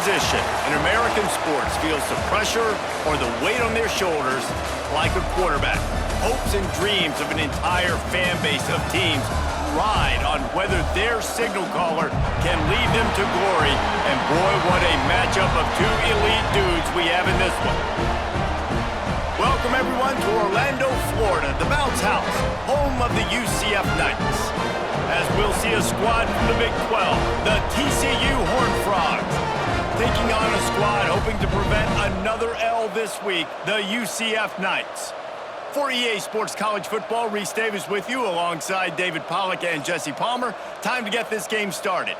position in American sports feels the pressure or the weight on their shoulders like a quarterback. Hopes and dreams of an entire fan base of teams ride on whether their signal caller can lead them to glory. And boy, what a matchup of two elite dudes we have in this one. Welcome everyone to Orlando, Florida, the Bounce House, home of the UCF Knights. As we'll see a squad from the Big 12, the TCU Horned Frogs, taking on a squad hoping to prevent another L this week, the UCF Knights. For EA Sports College Football, Reese Davis with you alongside David Pollack and Jesse Palmer. Time to get this game started.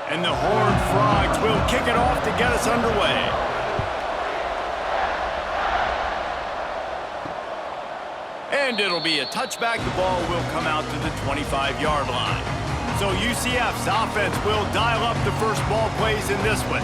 And the Horned Frogs will kick it off to get us underway. And it'll be a touchback. The ball will come out to the 25-yard line. So UCF's offense will dial up the first ball plays in this one.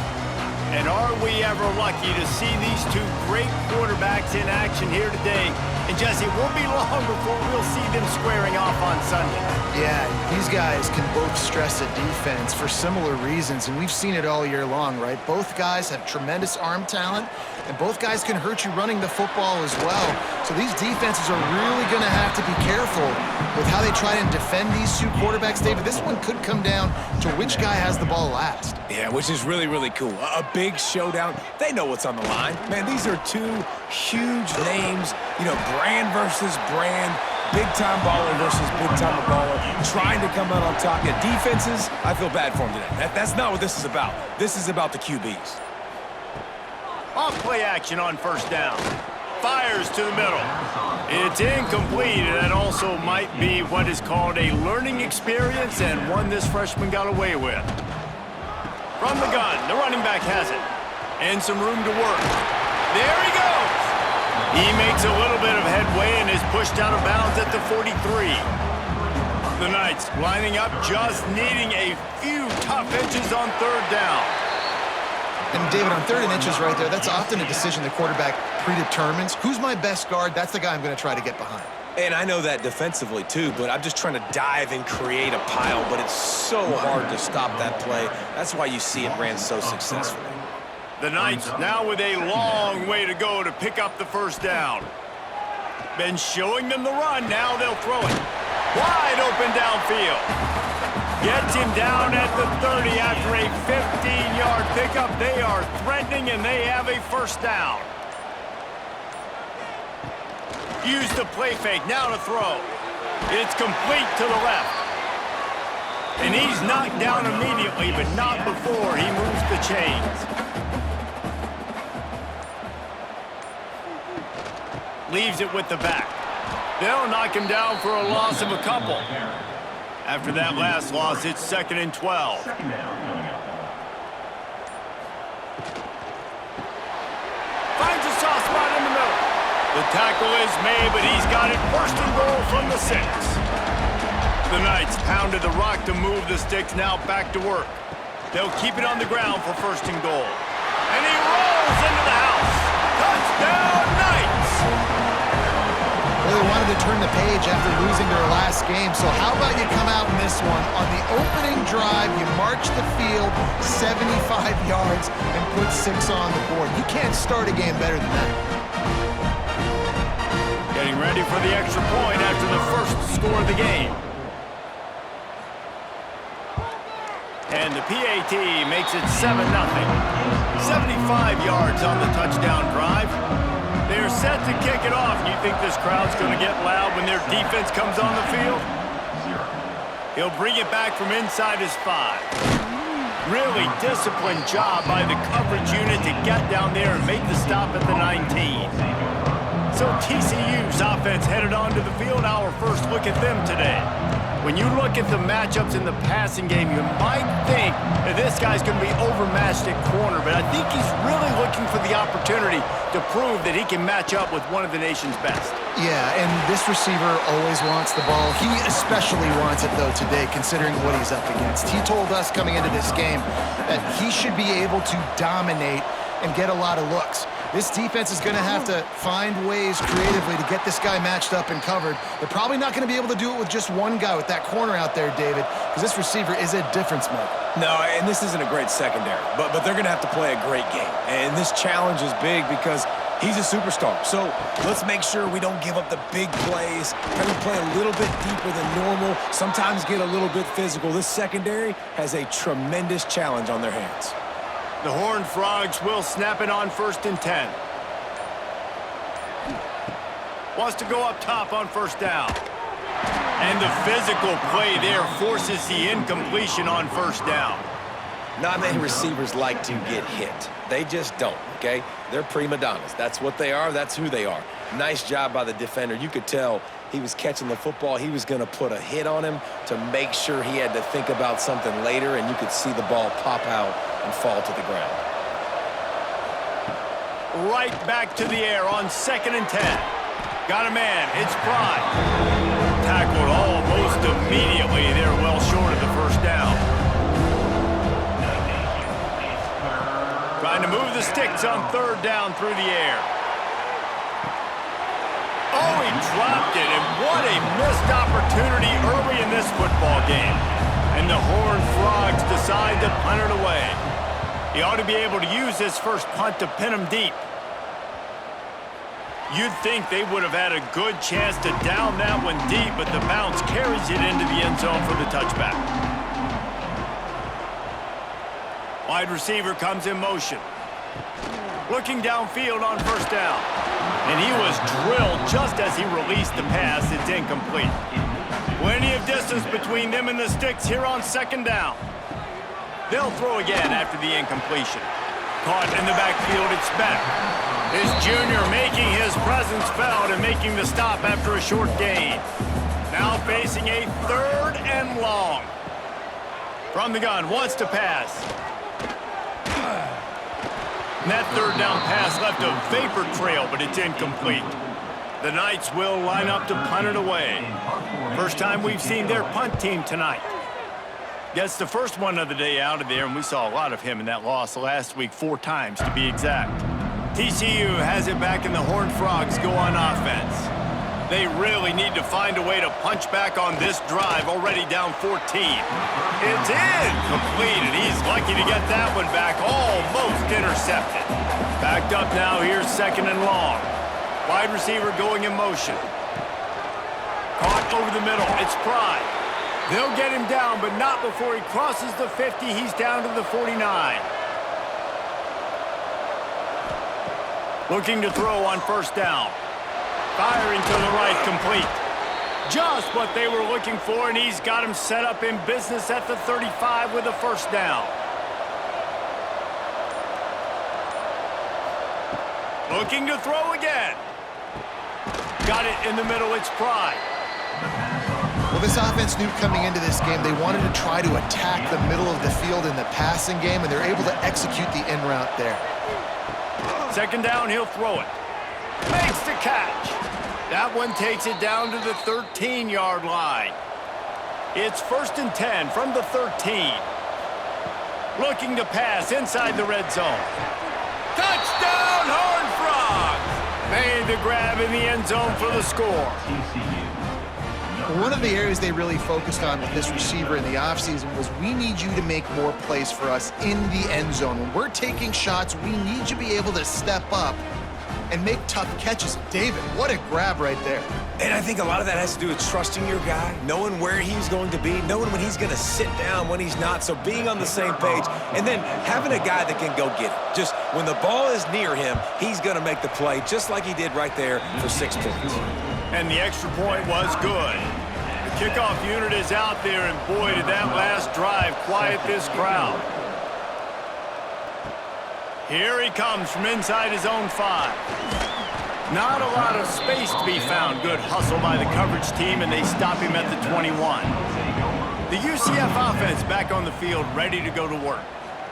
And are we ever lucky to see these two great quarterbacks in action here today? And Jesse, it won't be long before we'll see them squaring off on Sunday. Yeah, these guys can both stress a defense for similar reasons, and we've seen it all year long, right? Both guys have tremendous arm talent, and both guys can hurt you running the football as well. So these defenses are really going to have to be careful with how they try and defend these two quarterbacks. David, this one could come down to which guy has the ball last. Yeah, which is really, really cool. A big showdown. They know what's on the line. Man, these are two huge names, you know, brand versus brand, big-time baller versus big-time baller, trying to come out on top. Yeah, defenses, I feel bad for them today. That's not what this is about. This is about the QBs. Off play action on first down. Fires to the middle. It's incomplete, and that also might be what is called a learning experience and one this freshman got away with. From the gun, the running back has it. And some room to work. There he goes! He makes a little bit of headway and is pushed out of bounds at the 43. The Knights lining up, just needing a few tough inches on third down. And David, on 3rd and inches right there, that's often a decision the quarterback predetermines. Who's my best guard? That's the guy I'm going to try to get behind. And I know that defensively, too, but I'm just trying to dive and create a pile, but it's so hard to stop that play. That's why you see it ran so successfully. The Knights now with a long way to go to pick up the first down. Been showing them the run, now they'll throw it. Wide open downfield. Gets him down at the 30 after a 15-yard pickup. They are threatening, and they have a first down. Use the play fake, now to throw. It's complete to the left. And he's knocked down immediately, but not before he moves the chains. Leaves it with the back. They'll knock him down for a loss of a couple. After that last loss, it's 2nd and 12. Finds a soft spot in the middle. The tackle is made, but he's got it 1st and goal from the 6. The Knights pounded the rock to move the sticks, now back to work. They'll keep it on the ground for 1st and goal. And he rolls into the house. Touchdown, Knights! Well, they wanted to turn the page after losing their last game, so how about you come out in this one? On the opening drive, you march the field 75 yards and put 6 on the board. You can't start a game better than that. Getting ready for the extra point after the first score of the game. And the PAT makes it 7-0. 75 yards on the touchdown drive. They're set to kick it off. You think this crowd's going to get loud when their defense comes on the field? He'll bring it back from inside his 5. Really disciplined job by the coverage unit to get down there and make the stop at the 19. So TCU's offense headed onto the field. Our first look at them today. When you look at the matchups in the passing game, you might think that this guy's going to be overmatched at corner, but I think he's really looking for the opportunity to prove that he can match up with one of the nation's best. Yeah, and this receiver always wants the ball. He especially wants it, though, today, considering what he's up against. He told us coming into this game that he should be able to dominate and get a lot of looks. This defense is going to have to find ways creatively to get this guy matched up and covered. They're probably not going to be able to do it with just one guy with that corner out there, David, because this receiver is a difference maker. No, and this isn't a great secondary, but they're going to have to play a great game. And this challenge is big because he's a superstar. So let's make sure we don't give up the big plays, kind of play a little bit deeper than normal, sometimes get a little bit physical. This secondary has a tremendous challenge on their hands. The Horned Frogs will snap it on 1st and 10. Wants to go up top on 1st down. And the physical play there forces the incompletion on 1st down. Not many receivers like to get hit. They just don't, okay? They're prima donnas. That's what they are. That's who they are. Nice job by the defender. You could tell he was catching the football. He was going to put a hit on him to make sure he had to think about something later, and you could see the ball pop out and fall to the ground. Right back to the air on 2nd and 10. Got a man. It's Pride. Tackled almost immediately. They're well short of the 1st down. Trying to move the sticks on 3rd down through the air. Oh, he dropped it, and what a missed opportunity early in this football game. And the Horned Frogs decide to punt it away. He ought to be able to use this first punt to pin him deep. You'd think they would have had a good chance to down that one deep, but the bounce carries it into the end zone for the touchback. Wide receiver comes in motion. Looking downfield on 1st down. And he was drilled just as he released the pass. It's incomplete. Plenty of distance between them and the sticks here on 2nd down. They'll throw again after the incompletion. Caught in the backfield, it's Beck. His junior making his presence felt and making the stop after a short gain. Now facing a 3rd and long. From the gun, wants to pass. And that 3rd down pass left a vapor trail, but it's incomplete. The Knights will line up to punt it away. First time we've seen their punt team tonight. Gets the first one of the day out of there, and we saw a lot of him in that loss last week, 4 times to be exact. TCU has it back, and the Horned Frogs go on offense. They really need to find a way to punch back on this drive, already down 14. It's incomplete, and he's lucky to get that one back, almost intercepted. Backed up now, here's 2nd and long. Wide receiver going in motion. Caught over the middle, it's Pride. They'll get him down, but not before he crosses the 50. He's down to the 49. Looking to throw on 1st down. Firing to the right, complete. Just what they were looking for, and he's got him set up in business at the 35 with a 1st down. Looking to throw again. Got it in the middle, it's Pride. Well, this offense knew coming into this game they wanted to try to attack the middle of the field in the passing game, and they're able to execute the in route there. 2nd down, he'll throw it. Makes the catch. That one takes it down to the 13-yard line. It's 1st and 10 from the 13. Looking to pass inside the red zone. Touchdown, Horned Frogs! Made the grab in the end zone for the score. One of the areas they really focused on with this receiver in the offseason was we need you to make more plays for us in the end zone. When we're taking shots, we need you to be able to step up and make tough catches. David, what a grab right there. And I think a lot of that has to do with trusting your guy, knowing where he's going to be, knowing when he's going to sit down, when he's not, so being on the same page, and then having a guy that can go get it. Just when the ball is near him, he's going to make the play just like he did right there for 6 points. And the extra point was good. The kickoff unit is out there, and boy, did that last drive quiet this crowd. Here he comes from inside his own 5. Not a lot of space to be found. Good hustle by the coverage team, and they stop him at the 21. The UCF offense back on the field, ready to go to work.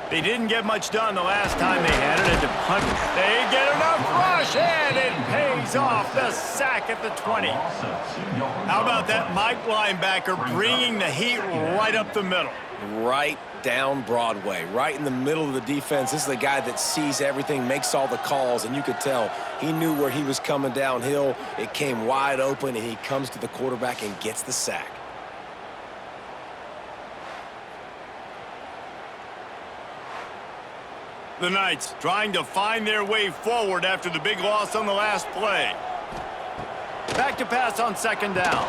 They didn't get much done the last time they had it at the punt. They get enough rush, and it pays off. The sack at the 20. How about that Mike linebacker bringing the heat right up the middle? Right down Broadway, right in the middle of the defense. This is the guy that sees everything, makes all the calls, and you could tell he knew where he was coming downhill. It came wide open, and he comes to the quarterback and gets the sack. The Knights trying to find their way forward after the big loss on the last play. Back to pass on second down.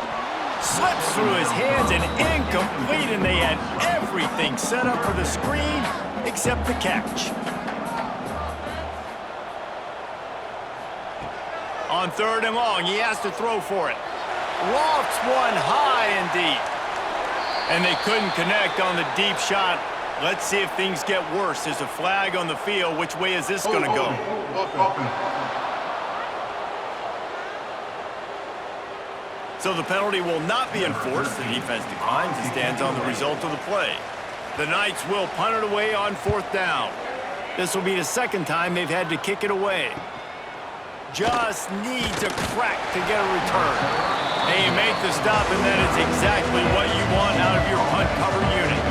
Slips through his hands and incomplete, and they had everything set up for the screen except the catch. On third and long, he has to throw for it. Lofts one high and deep. And they couldn't connect on the deep shot. Let's see if things get worse. There's a flag on the field. Which way is this going to go? So the penalty will not be enforced. The defense declines and stands on the result of the play. The Knights will punt it away on fourth down. This will be the second time they've had to kick it away. Just needs a crack to get a return. They make the stop, and that is exactly what you want out of your punt cover unit.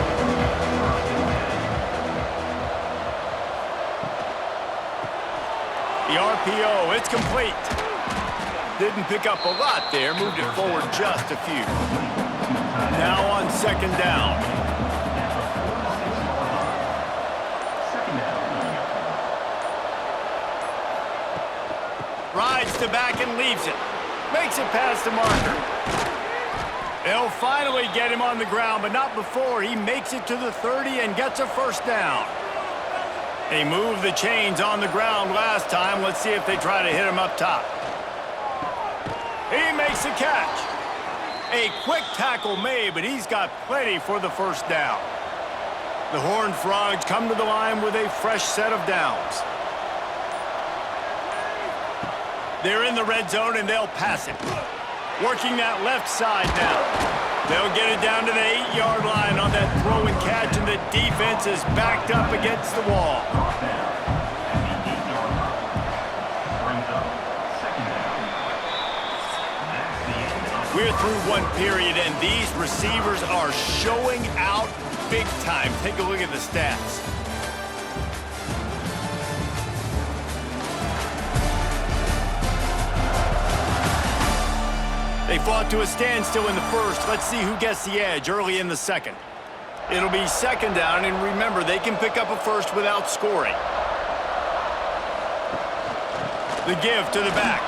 The RPO, it's complete. Didn't pick up a lot there, moved it forward just a few. Now on second down. Rides to back and leaves it. Makes it past the marker. They'll finally get him on the ground, but not before he makes it to the 30 and gets a first down. They moved the chains on the ground last time. Let's see if they try to hit him up top. He makes the catch. A quick tackle made, but he's got plenty for the first down. The Horned Frogs come to the line with a fresh set of downs. They're in the red zone, and they'll pass it. Working that left side now. They'll get it down to the 8-yard line on that throw and catch, and the defense is backed up against the wall. We're through one period, and these receivers are showing out big time. Take a look at the stats. They fought to a standstill in the first. Let's see who gets the edge early in the second. It'll be second down, and remember, they can pick up a first without scoring. The give to the back.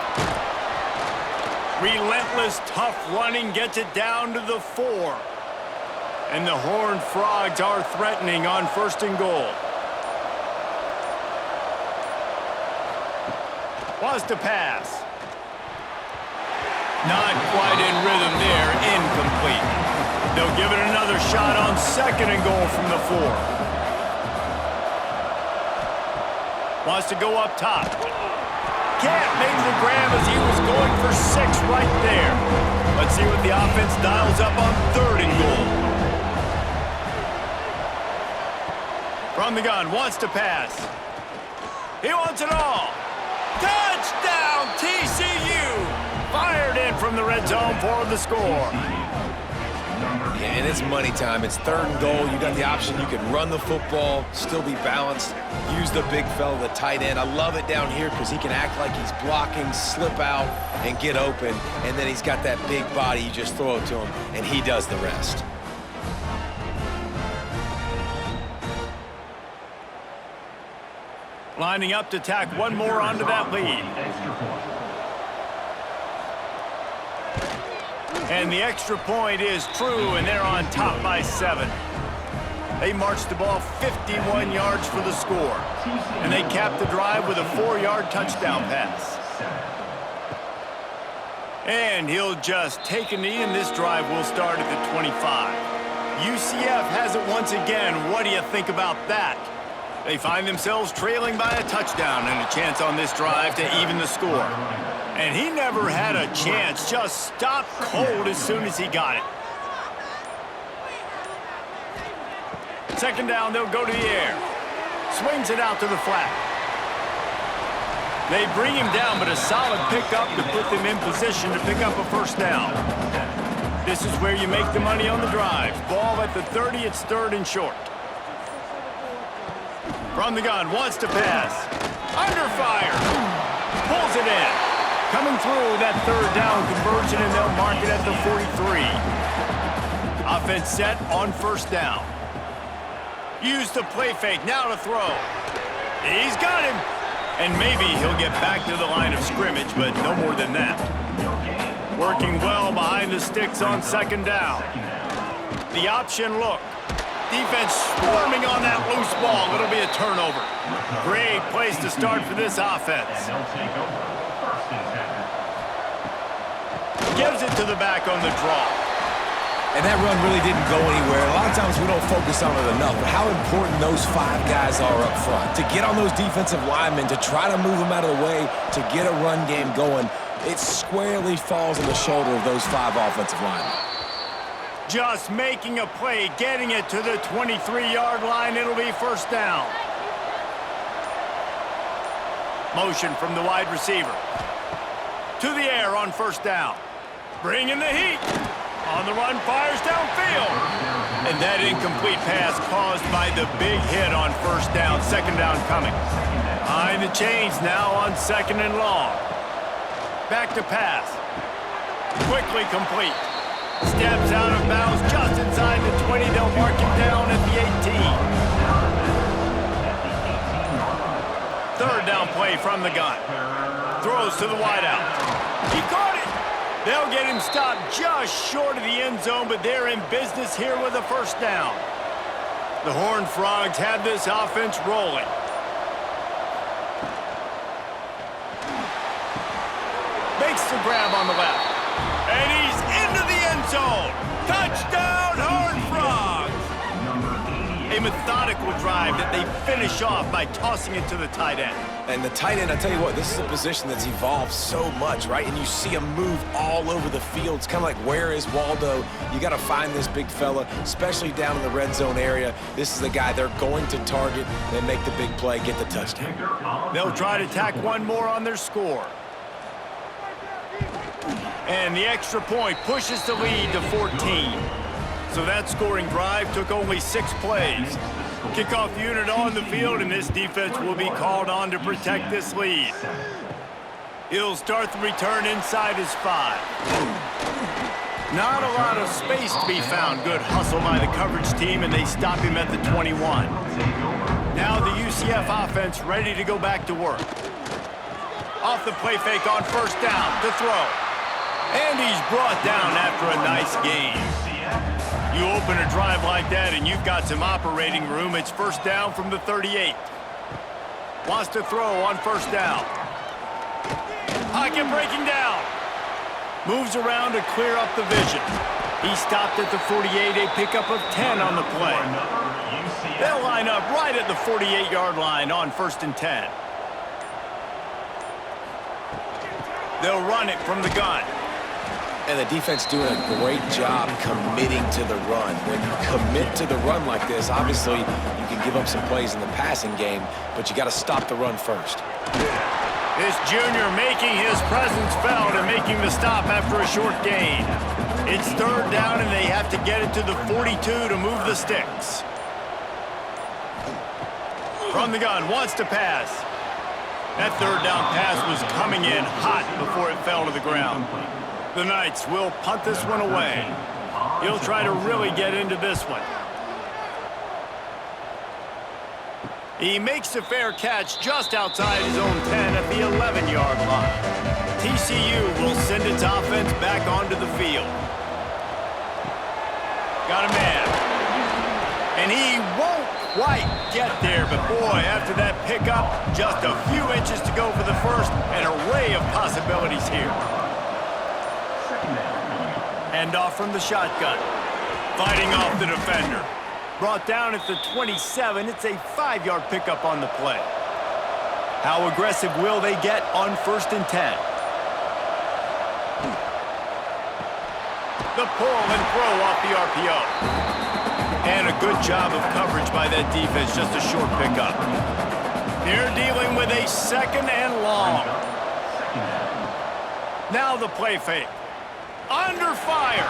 Relentless, tough running gets it down to the 4. And the Horned Frogs are threatening on first and goal. Wants to pass. Not quite in rhythm there, incomplete. They'll give it another shot on second and goal from the 4. Wants to go up top. Can't make the grab as he was going for 6 right there. Let's see what the offense dials up on third and goal. From the gun, wants to pass. He wants it all. Touchdown, TCU! Fired in from the red zone for the score. Yeah, and it's money time. It's third and goal. You got the option. You can run the football, still be balanced, use the big fella, the tight end. I love it down here because he can act like he's blocking, slip out, and get open. And then he's got that big body. You just throw it to him, and he does the rest. Lining up to tack one more onto that lead. And the extra point is true, and they're on top by 7. They marched the ball 51 yards for the score. And they capped the drive with a 4-yard touchdown pass. And he'll just take a knee, and this drive will start at the 25. UCF has it once again. What do you think about that? They find themselves trailing by a touchdown and a chance on this drive to even the score. And he never had a chance, just stopped cold as soon as he got it. Second down, they'll go to the air. Swings it out to the flat. They bring him down, but a solid pickup to put them in position to pick up a first down. This is where you make the money on the drive. Ball at the 30, it's third and short. From the gun, wants to pass. Under fire. Pulls it in. Coming through that third down conversion, and they'll mark it at the 43. Offense set on first down. Use the play fake, now to throw. He's got him. And maybe he'll get back to the line of scrimmage, but no more than that. Working well behind the sticks on second down. The option look. Defense swarming on that loose ball. It'll be a turnover. Great place to start for this offense. Gives it to the back on the draw. And that run really didn't go anywhere. A lot of times we don't focus on it enough, but how important those 5 guys are up front. To get on those defensive linemen, to try to move them out of the way, to get a run game going, it squarely falls on the shoulder of those 5 offensive linemen. Just making a play, getting it to the 23-yard line. It'll be first down. Motion from the wide receiver. To the air on first down. Bringing the heat. On the run, fires downfield. And that incomplete pass caused by the big hit on first down. Second down coming. Behind the chains now on second and long. Back to pass. Quickly complete. Steps out of bounds just inside the 20. They'll mark him down at the 18. Third down play from the gun. Throws to the wideout. He caught it. They'll get him stopped just short of the end zone, but they're in business here with a first down. The Horned Frogs have this offense rolling. Makes the grab on the left. And he's into the end zone. Touchdown, Horned Frogs! A methodical drive that they finish off by tossing it to the tight end. And the tight end, I tell you what, this is a position that's evolved so much, right? And you see him move all over the field. It's kind of like, where is Waldo? You got to find this big fella, especially down in the red zone area. This is the guy they're going to target, then make the big play, get the touchdown. They'll try to tack one more on their score. And the extra point pushes the lead to 14. So that scoring drive took only 6 plays. Kickoff unit on the field, and this defense will be called on to protect this lead. He'll start the return inside his 5. Not a lot of space to be found. Good hustle by the coverage team, and they stop him at the 21. Now the UCF offense ready to go back to work. Off the play fake on first down to throw. And he's brought down after a nice gain. You open a drive like that and you've got some operating room. It's first down from the 38. Wants to throw on first down. Pocket breaking down. Moves around to clear up the vision. He stopped at the 48, a pickup of 10 on the play. They'll line up right at the 48-yard line on first and 10. They'll run it from the gun. And the defense doing a great job committing to the run. When you commit to the run like this, obviously you can give up some plays in the passing game, but you got to stop the run first. This junior making his presence felt and making the stop after a short gain. It's third down and they have to get it to the 42 to move the sticks. From the gun, wants to pass. That third down pass was coming in hot before it fell to the ground. The Knights will punt this one away. He'll try to really get into this one. He makes a fair catch just outside his own 10 at the 11-yard line. TCU will send its offense back onto the field. Got a man. And he won't quite get there, but boy, after that pickup, just a few inches to go for the first, an array of possibilities here. Hand off from the shotgun. Fighting off the defender. brought down at the 27. It's a 5-yard pickup on the play. How aggressive will they get on 1st and 10? The pull and throw off the RPO. And a good job of coverage by that defense, just a short pickup. They're dealing with a 2nd and long. Now the play fake. Under fire.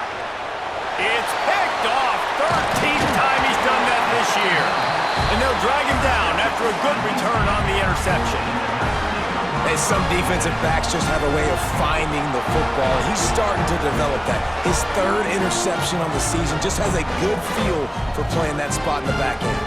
It's picked off. 13th time he's done that this year. And they'll drag him down after a good return on the interception. Hey, some defensive backs just have a way of finding the football. He's starting to develop that. His 3rd interception on the season, just has a good feel for playing that spot in the back end.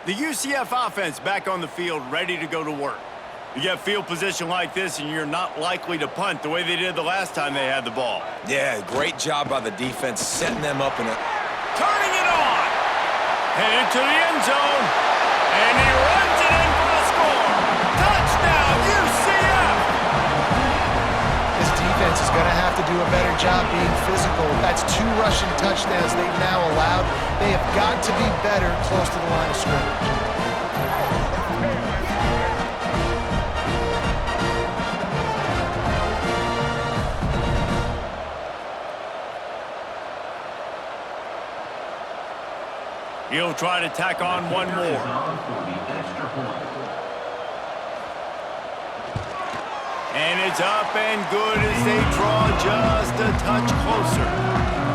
The UCF offense back on the field, ready to go to work. You get field position like this, and you're not likely to punt the way they did the last time they had the ball. Yeah, great job by the defense setting them up in a... Turning it on! Headed to the end zone, and he runs it in for the score! Touchdown, UCF! This defense is going to have to do a better job being physical. That's 2 rushing touchdowns they've now allowed. They have got to be better close to the line of scrimmage. He'll try to tack on one more. And it's up and good as they draw just a touch closer.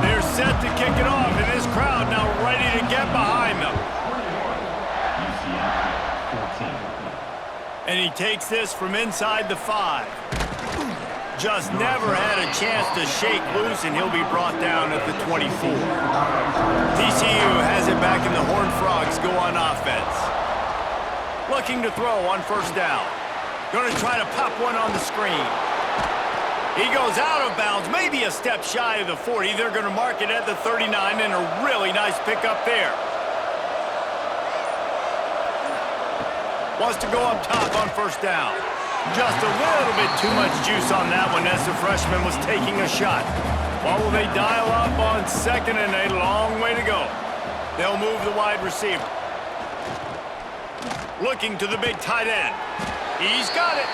They're set to kick it off, and this crowd now ready to get behind them. And he takes this from inside the 5. Just never had a chance to shake loose, and he'll be brought down at the 24. TCU has it back, and the Horned Frogs go on offense. Looking to throw on 1st down. Going to try to pop one on the screen. He goes out of bounds, maybe a step shy of the 40. They're going to mark it at the 39, and a really nice pickup there. Wants to go up top on 1st down. Just a little bit too much juice on that one as the freshman was taking a shot. What will they dial up on 2nd and a long way to go? They'll move the wide receiver. Looking to the big tight end. He's got it.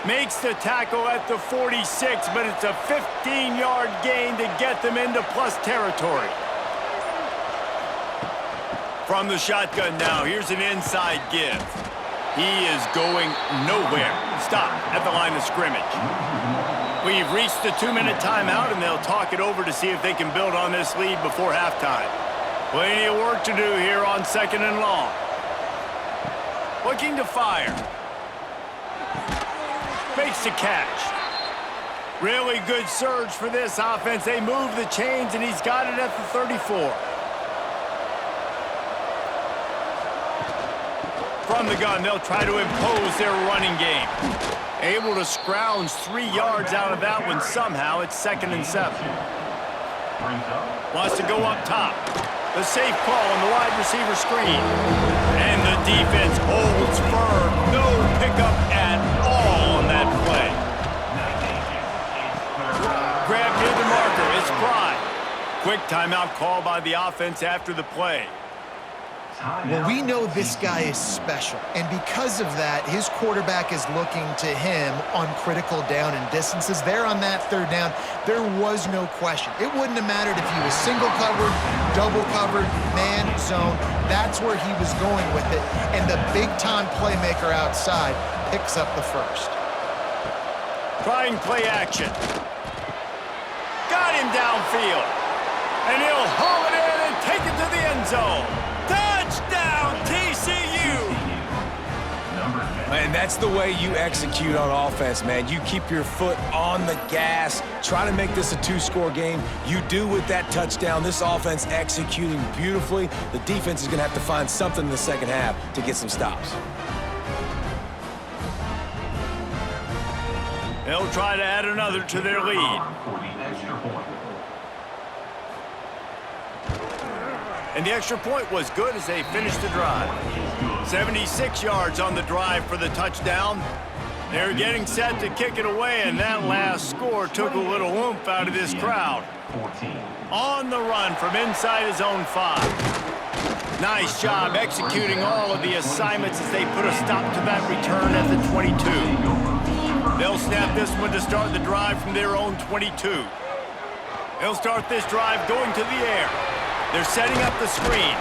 Makes the tackle at the 46, but it's a 15-yard gain to get them into plus territory. From the shotgun now, here's an inside give. He is going nowhere. Stop at the line of scrimmage. We've reached the 2-minute timeout, and they'll talk it over to see if they can build on this lead before halftime. Plenty of work to do here on 2nd and long. Looking to fire. Makes the catch. Really good surge for this offense. They move the chains, and he's got it at the 34. From the gun, they'll try to impose their running game. Able to scrounge 3 yards out of that one somehow. It's 2nd and 7. Wants to go up top. The safe call on the wide receiver screen. And the defense holds firm. No pickup at all on that play. Grab near the marker. It's Pride. Quick timeout call by the offense after the play. Well, we know this guy is special, and because of that, his quarterback is looking to him on critical down and distances. There on that 3rd down, there was no question. It wouldn't have mattered if he was single covered, double covered, man, zone. That's where he was going with it, and the big-time playmaker outside picks up the 1st. Trying play action. Got him downfield, and he'll haul it in and take it to the end zone. Touchdown, TCU! Man, that's the way you execute on offense, man. You keep your foot on the gas, try to make this a 2-score game. You do with that touchdown. This offense executing beautifully. The defense is going to have to find something in the 2nd half to get some stops. They'll try to add another to their lead. And the extra point was good as they finished the drive. 76 yards on the drive for the touchdown. They're getting set to kick it away, and that last score took a little oomph out of this crowd. On the run from inside his own 5. Nice job executing all of the assignments as they put a stop to that return at the 22. They'll snap this one to start the drive from their own 22. They'll start this drive going to the air. They're setting up the screen.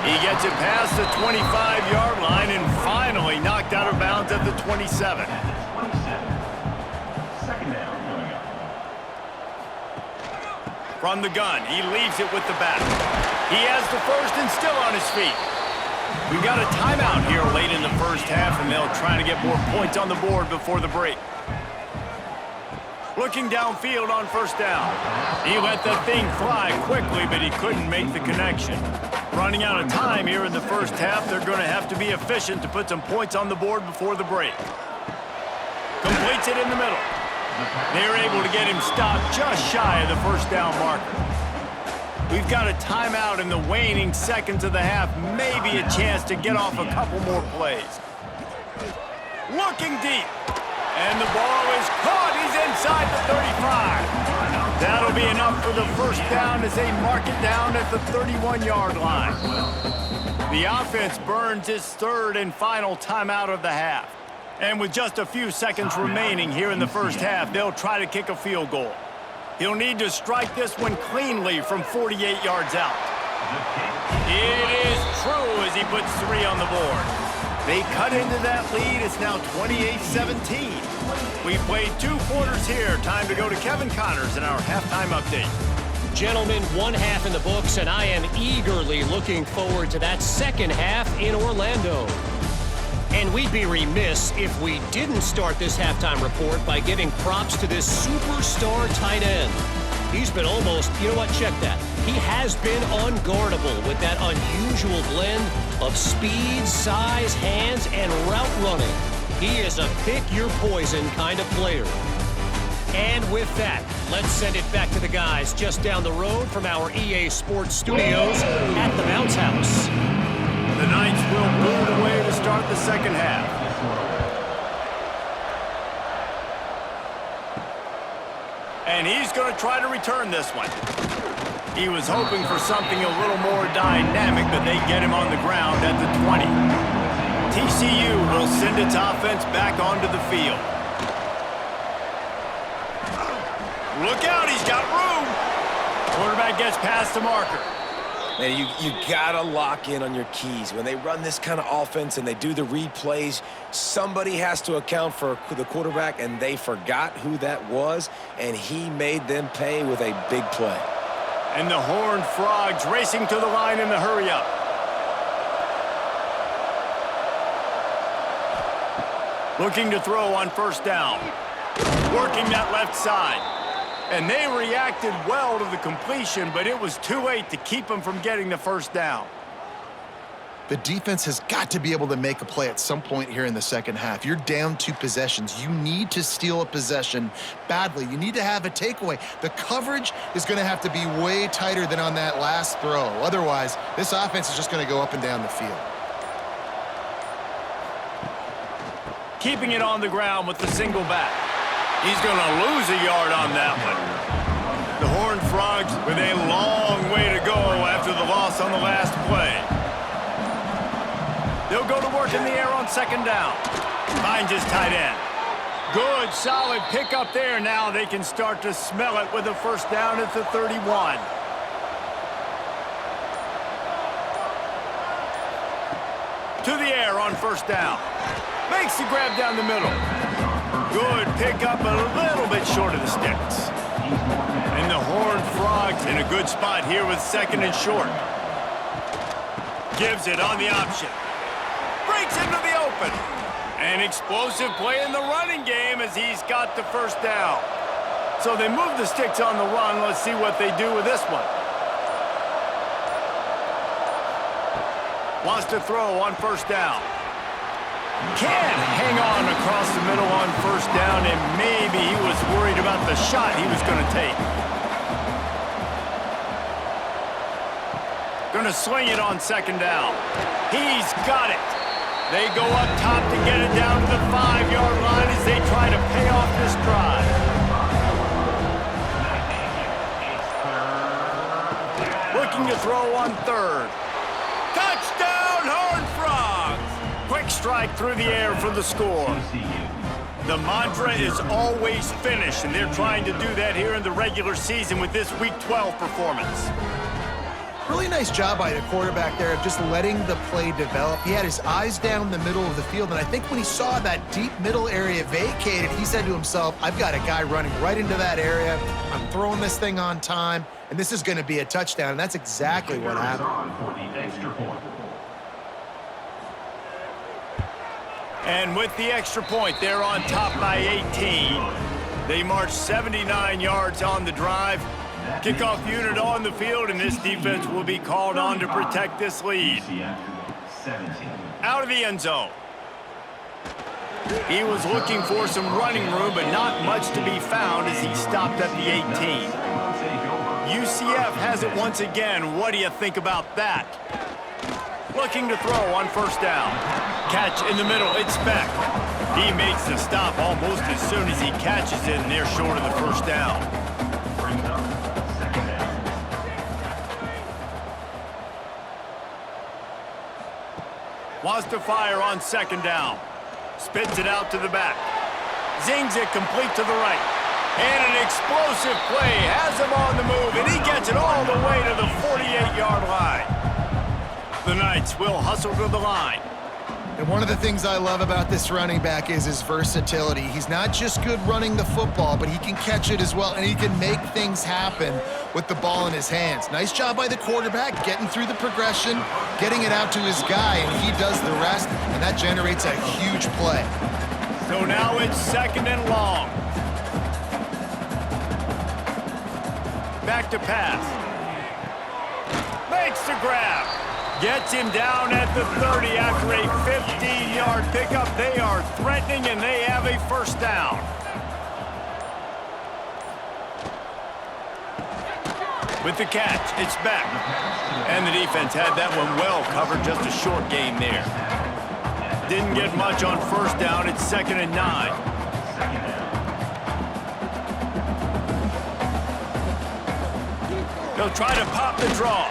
He gets it past the 25-yard line and finally knocked out of bounds at the 27. From the gun, he leaves it with the back. He has the first and still on his feet. We've got a timeout here late in the first half, and they'll try to get more points on the board before the break. Looking downfield on first down. He let the thing fly quickly, but he couldn't make the connection. Running out of time here in the first half, they're going to have to be efficient to put some points on the board before the break. Completes it in the middle. They're able to get him stopped just shy of the first down marker. We've got a timeout in the waning seconds of the half, maybe a chance to get off a couple more plays. Looking deep. And the ball is caught. He's inside the 35. That'll be enough for the first down as they mark it down at the 31-yard line. The offense burns its third and final timeout of the half. And with just a few seconds remaining here in the first half, they'll try to kick a field goal. He'll need to strike this one cleanly from 48 yards out. It is true as he puts 3 on the board. They cut into that lead. It's now 28-17. We've played 2 quarters here. Time to go to Kevin Connors in our halftime update. Gentlemen, 1 half in the books, and I am eagerly looking forward to that second half in Orlando. And we'd be remiss if we didn't start this halftime report by giving props to this superstar tight end. He's been almost, you know what, check that. He has been unguardable with that unusual blend of speed, size, hands, and route running. He is a pick-your-poison kind of player. And with that, let's send it back to the guys just down the road from our EA Sports Studios at the Bounce House. The Knights will boot away to start the second half. And he's going to try to return this one. He was hoping for something a little more dynamic, but they get him on the ground at the 20. TCU will send its offense back onto the field. Look out, he's got room. Quarterback gets past the marker. Man, you gotta lock in on your keys. When they run this kind of offense and they do the replays, somebody has to account for the quarterback, and they forgot who that was, and he made them pay with a big play. And the Horned Frogs racing to the line in the hurry-up. Looking to throw on first down. Working that left side. And they reacted well to the completion, but it was too late to keep them from getting the first down. The defense has got to be able to make a play at some point here in the second half. You're down 2 possessions. You need to steal a possession badly. You need to have a takeaway. The coverage is going to have to be way tighter than on that last throw. Otherwise, this offense is just going to go up and down the field. Keeping it on the ground with the single back. He's going to lose a yard on that one. The Horned Frogs with a long way to go after the loss on the last play. They'll go to work in the air on second down. Finds his tight end. Good, solid pickup there. Now they can start to smell it with a first down at the 31. To the air on first down. Makes the grab down the middle. Good pickup, a little bit short of the sticks. And the Horned Frogs in a good spot here with second and short. Gives it on the option. Breaks into the open. An explosive play in the running game as he's got the first down. So they move the sticks on the run. Let's see what they do with this one. Wants to throw on first down. Can hang on across the middle on first down, and maybe he was worried about the shot he was going to take. Gonna sling it on second down. He's got it. They go up top to get it down to the 5-yard line as they try to pay off this drive. Looking to throw on third. Touchdown, Horned Frogs! Quick strike through the air for the score. The mantra is always finish, and they're trying to do that here in the regular season with this Week 12 performance. Really nice job by the quarterback there of just letting the play develop. He had his eyes down the middle of the field, and I think when he saw that deep middle area vacated, he said to himself, I've got a guy running right into that area. I'm throwing this thing on time, and this is going to be a touchdown, and that's exactly what happened. And with the extra point, they're on top by 18. They march 79 yards on the drive. Kickoff unit on the field, and this defense will be called on to protect this lead. Out of the end zone. He was looking for some running room, but not much to be found as he stopped at the 18. UCF has it once again. What do you think about that? Looking to throw on first down. Catch in the middle, it's Beck. He makes the stop almost as soon as he catches it, and they're short of the first down. Wants to fire on second down. Spits it out to the back. Zings it complete to the right. And an explosive play has him on the move, and he gets it all the way to the 48-yard line. The Knights will hustle to the line. And one of the things I love about this running back is his versatility. He's not just good running the football, but he can catch it as well, and he can make things happen with the ball in his hands. Nice job by the quarterback, getting through the progression, getting it out to his guy, and he does the rest, and that generates a huge play. So now it's second and long. Back to pass. Makes the grab. Gets him down at the 30 after a 15-yard pickup. They are threatening, and they have a first down. With the catch, it's back. And the defense had that one well covered, just a short gain there. Didn't get much on first down. It's second and 9. He'll try to pop the draw.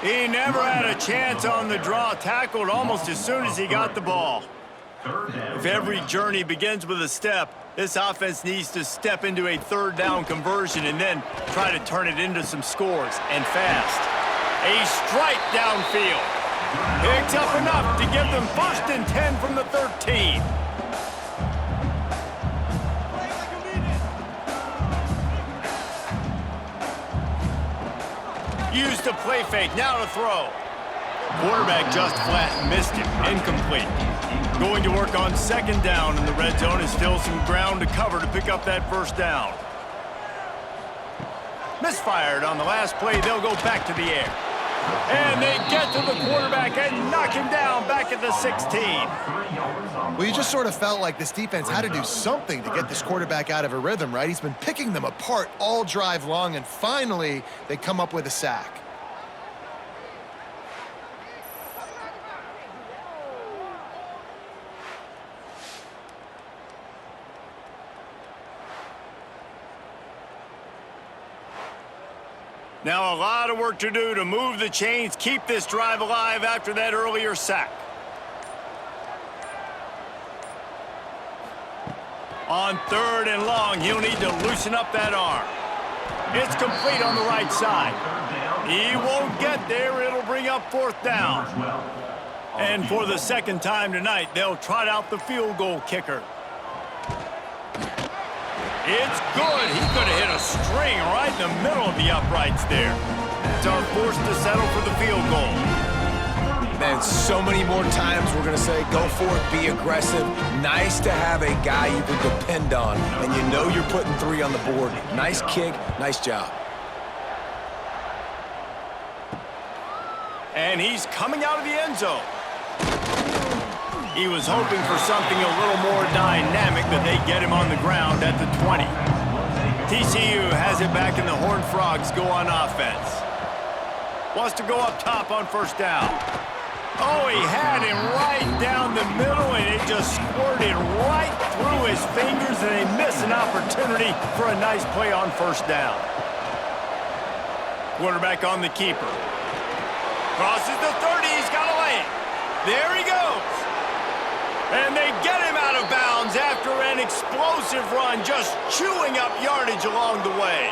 He never had a chance on the draw, tackled almost as soon as he got the ball. If every journey begins with a step, this offense needs to step into a third down conversion and then try to turn it into some scores, and fast. A strike downfield. Picks up enough to give them first and 10 from the 13. Used to play fake, now to throw. Quarterback just flat missed him, incomplete. Going to work on second down in the red zone, is still some ground to cover to pick up that first down. Misfired on the last play, they'll go back to the air. And they get to the quarterback and knock him down back at the 16. Well, you just sort of felt like this defense had to do something to get this quarterback out of a rhythm, right? He's been picking them apart all drive long, and finally they come up with a sack. Now a lot of work to do to move the chains, keep this drive alive after that earlier sack. On third and long, he'll need to loosen up that arm. It's complete on the right side. He won't get there. It'll bring up fourth down. And for the second time tonight, they'll trot out the field goal kicker. It's good. He could have hit a string right in the middle of the uprights there. So forced to settle for the field goal. Man, so many more times we're going to say, go for it, be aggressive. Nice to have a guy you can depend on, and you know you're putting 3 on the board. Nice kick, nice job. And he's coming out of the end zone. He was hoping for something a little more dynamic, but they get him on the ground at the 20. TCU has it back, and the Horned Frogs go on offense. Wants to go up top on first down. Oh, he had him right down the middle, and it just squirted right through his fingers, and they miss an opportunity for a nice play on first down. Quarterback on the keeper. Crosses the 30. He's got to lay it. There he goes. And they get him out of bounds after an explosive run, just chewing up yardage along the way.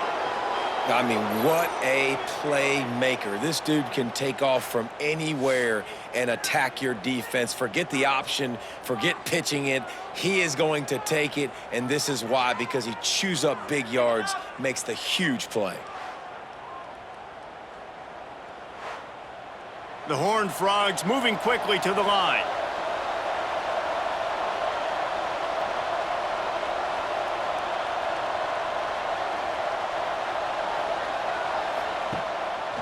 I mean, what a playmaker. This dude can take off from anywhere and attack your defense. Forget the option. Forget pitching it. He is going to take it, and this is why, because he chews up big yards, makes the huge play. The Horned Frogs moving quickly to the line.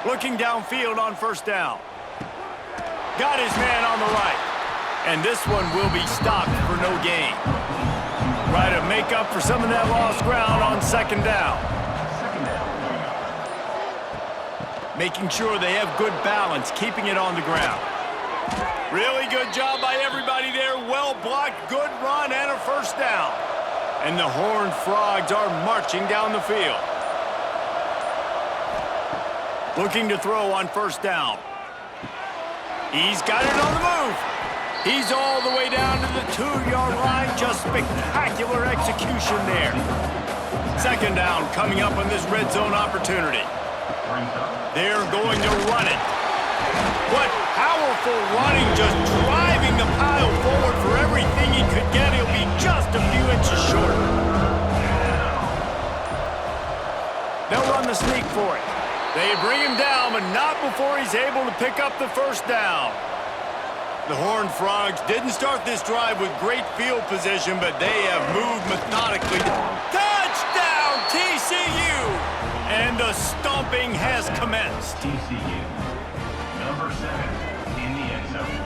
Looking downfield on first down. Got his man on the right. And this one will be stopped for no gain. Try to make up for some of that lost ground on second down. Making sure they have good balance, keeping it on the ground. Really good job by everybody there. Well blocked, good run, and a first down. And the Horned Frogs are marching down the field. Looking to throw on first down. He's got it on the move. He's all the way down to the 2-yard line. Just spectacular execution there. Second down coming up on this red zone opportunity. They're going to run it. What powerful running, just driving the pile forward for everything he could get. He'll be just a few inches short. They'll run the sneak for it. They bring him down, but not before he's able to pick up the first down. The Horned Frogs didn't start this drive with great field position, but they have moved methodically. Touchdown, TCU! And the stomping has commenced. TCU, number 7 in the end zone.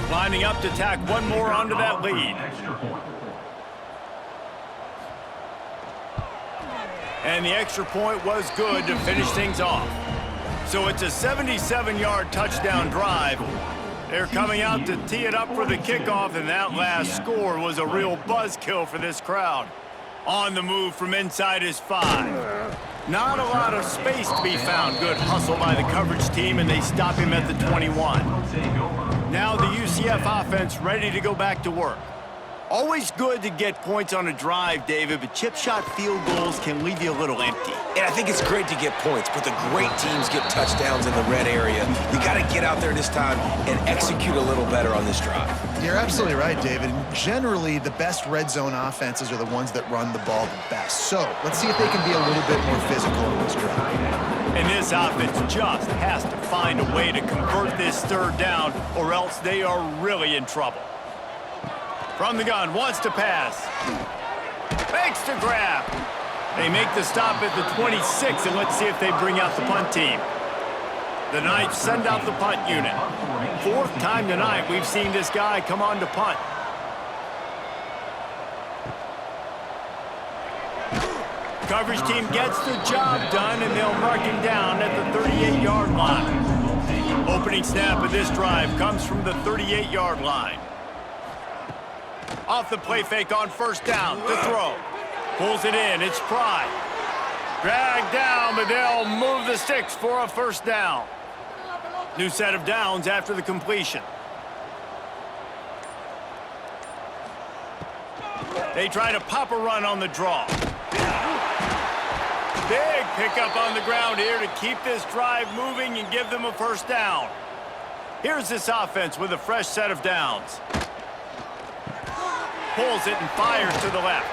Lining up to tack one more onto that lead. And the extra point was good to finish things off. So it's a 77-yard touchdown drive. They're coming out to tee it up for the kickoff, and that last score was a real buzzkill for this crowd. On the move from inside his 5. Not a lot of space to be found. Good hustle by the coverage team, and they stop him at the 21. Now the UCF offense ready to go back to work. Always good to get points on a drive, David, but chip shot field goals can leave you a little empty. And I think it's great to get points, but the great teams get touchdowns in the red area. You got to get out there this time and execute a little better on this drive. You're absolutely right, David. Generally, the best red zone offenses are the ones that run the ball the best. So let's see if they can be a little bit more physical on this drive. And this offense just has to find a way to convert this third down, or else they are really in trouble. From the gun, wants to pass. Makes the grab. They make the stop at the 26, and let's see if they bring out the punt team. The Knights send out the punt unit. 4th time tonight we've seen this guy come on to punt. Coverage team gets the job done, and they'll mark him down at the 38-yard line. Opening snap of this drive comes from the 38-yard line. Off the play fake on first down to throw. Pulls it in, it's Pride. Dragged down, but they'll move the sticks for a first down. New set of downs after the completion. They try to pop a run on the draw. Big pickup on the ground here to keep this drive moving and give them a first down. Here's this offense with a fresh set of downs. Pulls it and fires to the left.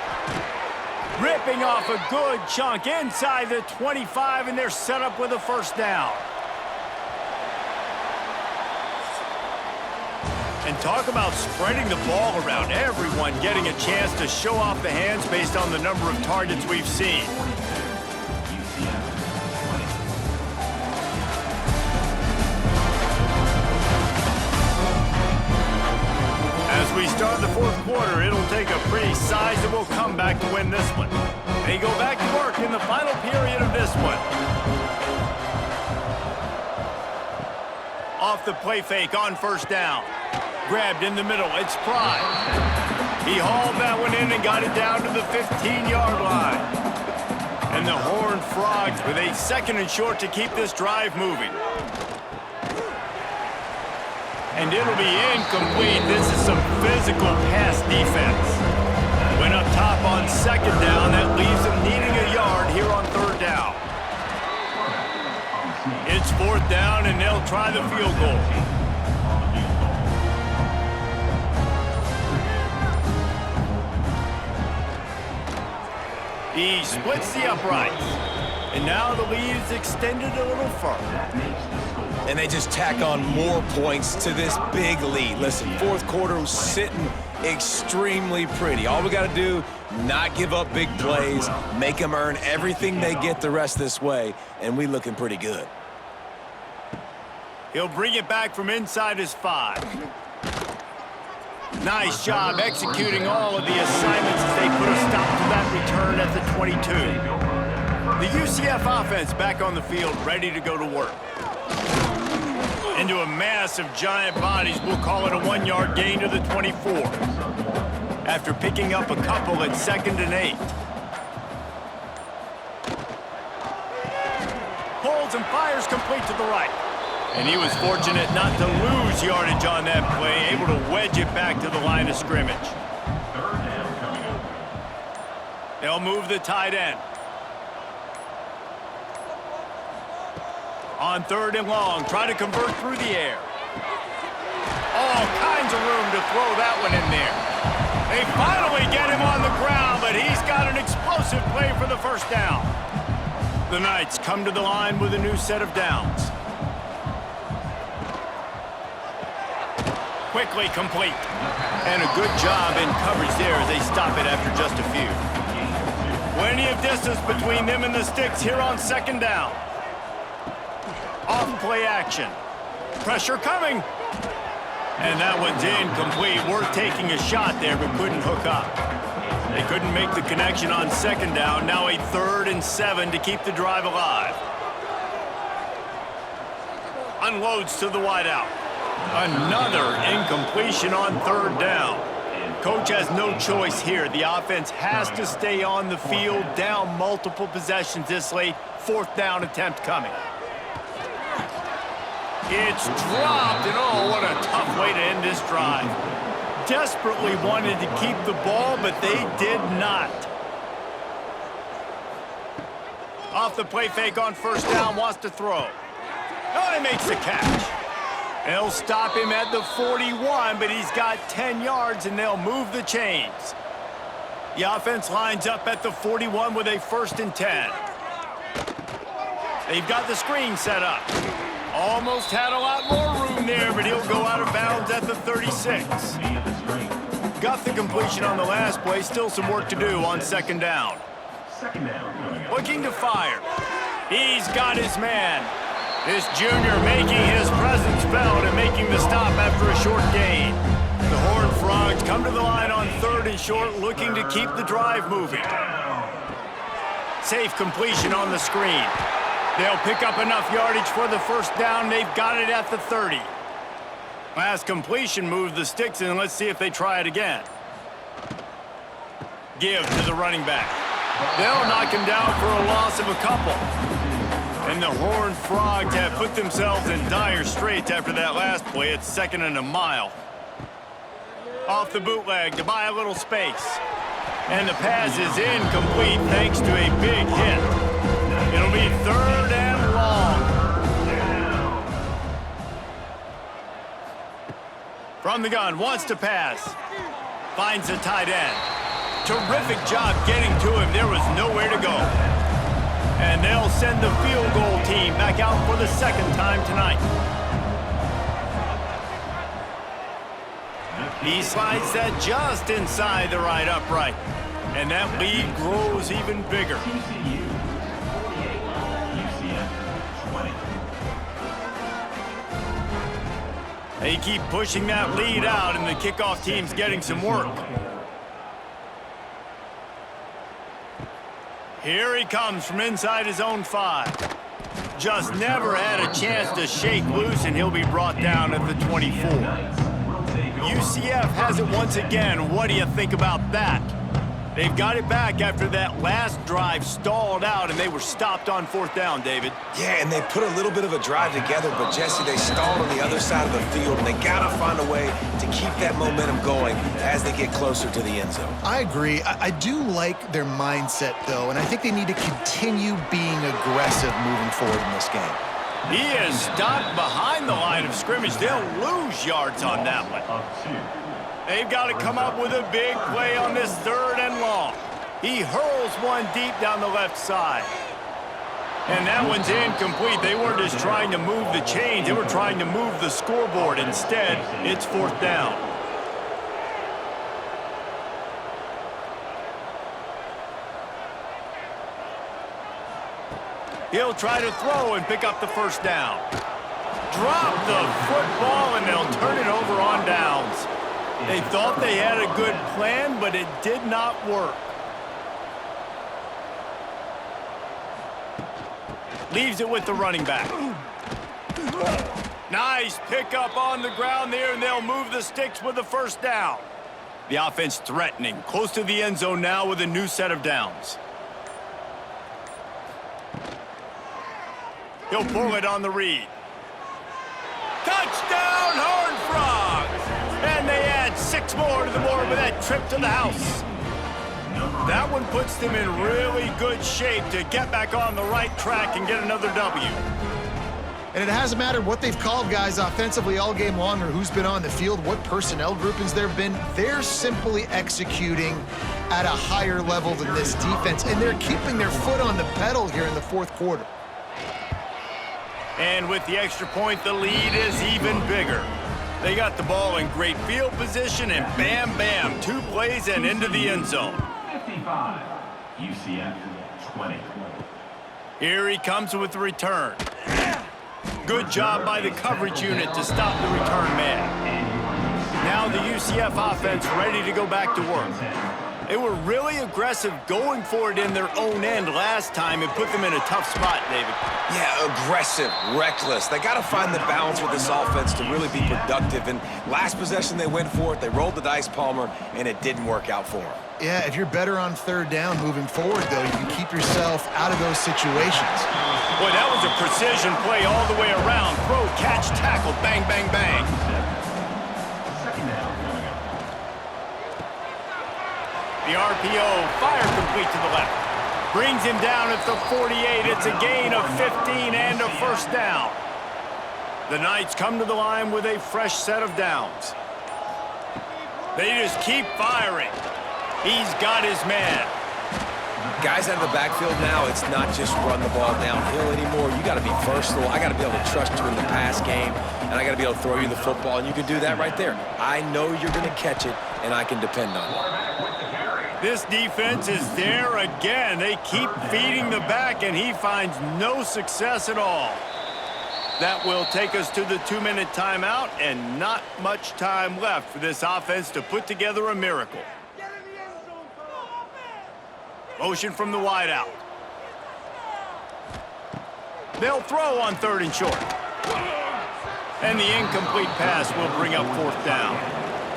Ripping off a good chunk inside the 25, and they're set up with a first down. And talk about spreading the ball around. Everyone getting a chance to show off the hands based on the number of targets we've seen. fourth quarter, it'll take a pretty sizable comeback to win this one. They go back to work in the final period of this one. Off the play fake on first down. Grabbed in the middle. It's Pride. He hauled that one in and got it down to the 15-yard line. And the Horned Frogs with a 2nd and short to keep this drive moving. And it'll be incomplete. This is some physical pass defense. Went up top on 2nd down. That leaves them needing a yard here on 3rd down. It's 4th down, and they'll try the field goal. He splits the uprights. And now the lead is extended a little further. And they just tack on more points to this big lead. Listen, fourth quarter was sitting extremely pretty. All we got to do, not give up big plays, make them earn everything they get the rest this way, and we looking pretty good. He'll bring it back from inside his 5. Nice job executing all of the assignments as they put a stop to that return at the 22. The UCF offense back on the field, ready to go to work. Into a mass of giant bodies, we'll call it a 1-yard gain to the 24. After picking up a couple at 2nd and 8. Pulls and fires complete to the right. And he was fortunate not to lose yardage on that play, able to wedge it back to the line of scrimmage. They'll move the tight end. On 3rd and long, try to convert through the air. All kinds of room to throw that one in there. They finally get him on the ground, but he's got an explosive play for the 1st down. The Knights come to the line with a new set of downs. Quickly complete. And a good job in coverage there as they stop it after just a few. Plenty of distance between them and the sticks here on 2nd down. Off play action. Pressure coming. And that one's incomplete. Worth taking a shot there, but couldn't hook up. They couldn't make the connection on 2nd down. Now a 3rd and 7 to keep the drive alive. Unloads to the wideout. Another incompletion on 3rd down. Coach has no choice here. The offense has to stay on the field, down multiple possessions this late. 4th down attempt coming. It's dropped, and oh, what a tough way to end this drive. Desperately wanted to keep the ball, but they did not. Off the play fake on 1st down, wants to throw. Oh, he makes the catch. They'll stop him at the 41, but he's got 10 yards, and they'll move the chains. The offense lines up at the 41 with a 1st and 10. They've got the screen set up. Almost had a lot more room there, but he'll go out of bounds at the 36. Got the completion on the last play. Still some work to do on 2nd down. Looking to fire. He's got his man. This junior making his presence felt and making the stop after a short gain. The Horned Frogs come to the line on 3rd and short, looking to keep the drive moving. Safe completion on the screen. They'll pick up enough yardage for the 1st down. They've got it at the 30. Last completion moved the sticks, and let's see if they try it again. Give to the running back. They'll knock him down for a loss of a couple. And the Horned Frogs have put themselves in dire straits after that last play. It's 2nd and a mile. Off the bootleg to buy a little space. And the pass is incomplete thanks to a big hit. It'll be 3rd and long. From the gun, wants to pass. Finds the tight end. Terrific job getting to him. There was nowhere to go. And they'll send the field goal team back out for the 2nd time tonight. He slides that just inside the right upright. And that lead grows even bigger. TCU 48, UCF 20. They keep pushing that lead out, and the kickoff team's getting some work. Here he comes from inside his own 5. Just never had a chance to shake loose, and he'll be brought down at the 24. UCF has it once again. What do you think about that? They've got it back after that last drive stalled out, and they were stopped on 4th down, David. Yeah, and they put a little bit of a drive together, but, Jesse, they stalled on the other side of the field, and they got to find a way to keep that momentum going as they get closer to the end zone. I agree. I do like their mindset, though, and I think they need to continue being aggressive moving forward in this game. He is stopped behind the line of scrimmage. They'll lose yards on that one. They've got to come up with a big play on this 3rd and long. He hurls one deep down the left side. And that one's incomplete. They weren't just trying to move the chains. They were trying to move the scoreboard. Instead, it's 4th down. He'll try to throw and pick up the 1st down. Drop the football, and they'll turn it over on downs. They thought they had a good plan, but it did not work. Leaves it with the running back. Nice pickup on the ground there, and they'll move the sticks with the 1st down. The offense threatening, close to the end zone now with a new set of downs. He'll pull it on the read. Touchdown, Horned Frogs! And they add 6 more to the board with that trip to the house. That one puts them in really good shape to get back on the right track and get another W. And it hasn't mattered what they've called guys offensively all game long or who's been on the field, what personnel groupings there have been. They're simply executing at a higher level than this defense, and they're keeping their foot on the pedal here in the 4th quarter. And with the extra point, the lead is even bigger. They got the ball in great field position, and bam, bam, 2 plays and into the end zone. 55, UCF 20. Here he comes with the return. Good job by the coverage unit to stop the return man. Now the UCF offense ready to go back to work. They were really aggressive going for it in their own end last time and put them in a tough spot, David. Yeah, aggressive, reckless. They got to find the balance with this offense to really be productive. And last possession, they went for it. They rolled the dice, Palmer, and it didn't work out for them. Yeah, if you're better on 3rd down moving forward, though, you can keep yourself out of those situations. Boy, that was a precision play all the way around. Throw, catch, tackle, bang, bang, bang. Second down coming up. The RPO, fire complete to the left. Brings him down at the 48. It's a gain of 15 and a 1st down. The Knights come to the line with a fresh set of downs. They just keep firing. He's got his man. Guys out of the backfield now, it's not just run the ball downhill anymore. You got to be versatile. I got to be able to trust you in the pass game, and I got to be able to throw you the football, and you can do that right there. I know you're going to catch it, and I can depend on it. This defense is there again. They keep feeding the back, and he finds no success at all. That will take us to the 2-minute timeout, and not much time left for this offense to put together a miracle. Motion from the wideout. They'll throw on 3rd and short. And the incomplete pass will bring up 4th down.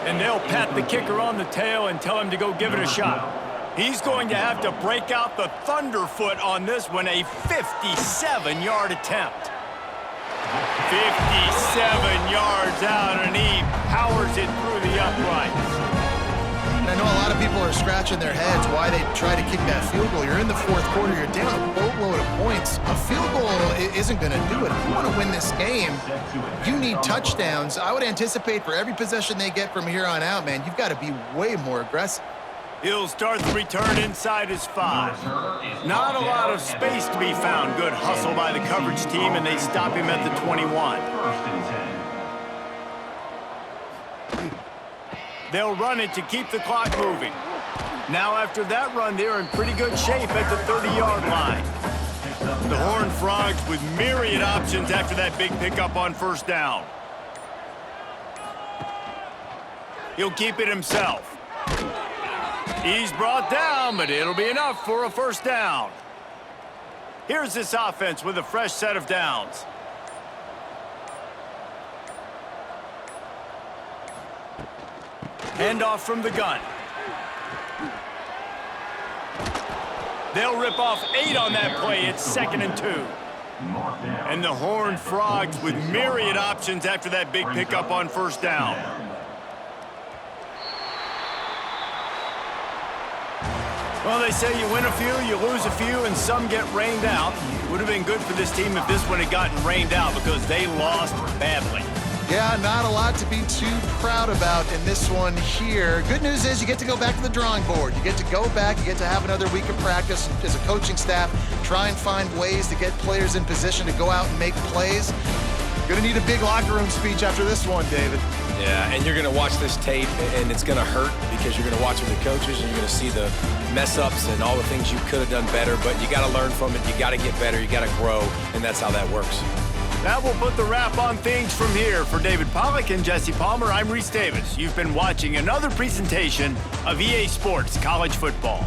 And they'll pat the kicker on the tail and tell him to go give it a shot. He's going to have to break out the thunderfoot on this one, a 57-yard attempt. 57 yards out, and he powers it through the uprights. And I know a lot of people are scratching their heads why they try to kick that field goal. You're in the 4th quarter. You're down a boatload of points. A field goal isn't going to do it. If you want to win this game, you need touchdowns. I would anticipate for every possession they get from here on out, man, you've got to be way more aggressive. He'll start the return inside his 5. Not a lot of space to be found. Good hustle by the coverage team, and they stop him at the 21. 1st and 10. They'll run it to keep the clock moving. Now after that run, they're in pretty good shape at the 30-yard line. The Horned Frogs with myriad options after that big pickup on 1st down. He'll keep it himself. He's brought down, but it'll be enough for a first down. Here's this offense with a fresh set of downs. Handoff from the gun. They'll rip off 8 on that play. It's 2nd and 2. And the Horned Frogs with myriad options after that big pickup on first down. Well, they say you win a few, you lose a few, and some get rained out. Would have been good for this team if this one had gotten rained out because they lost badly. Yeah, not a lot to be too proud about in this one here. Good news is you get to go back to the drawing board. You get to go back, you get to have another week of practice as a coaching staff, try and find ways to get players in position to go out and make plays. Gonna need a big locker room speech after this one, David. Yeah, and you're going to watch this tape, and it's going to hurt because you're going to watch with the coaches, and you're going to see the mess-ups and all the things you could have done better, but you got to learn from it. You got to get better. You got to grow, and that's how that works. That will put the wrap on things from here. For David Pollack and Jesse Palmer, I'm Reese Davis. You've been watching another presentation of EA Sports College Football.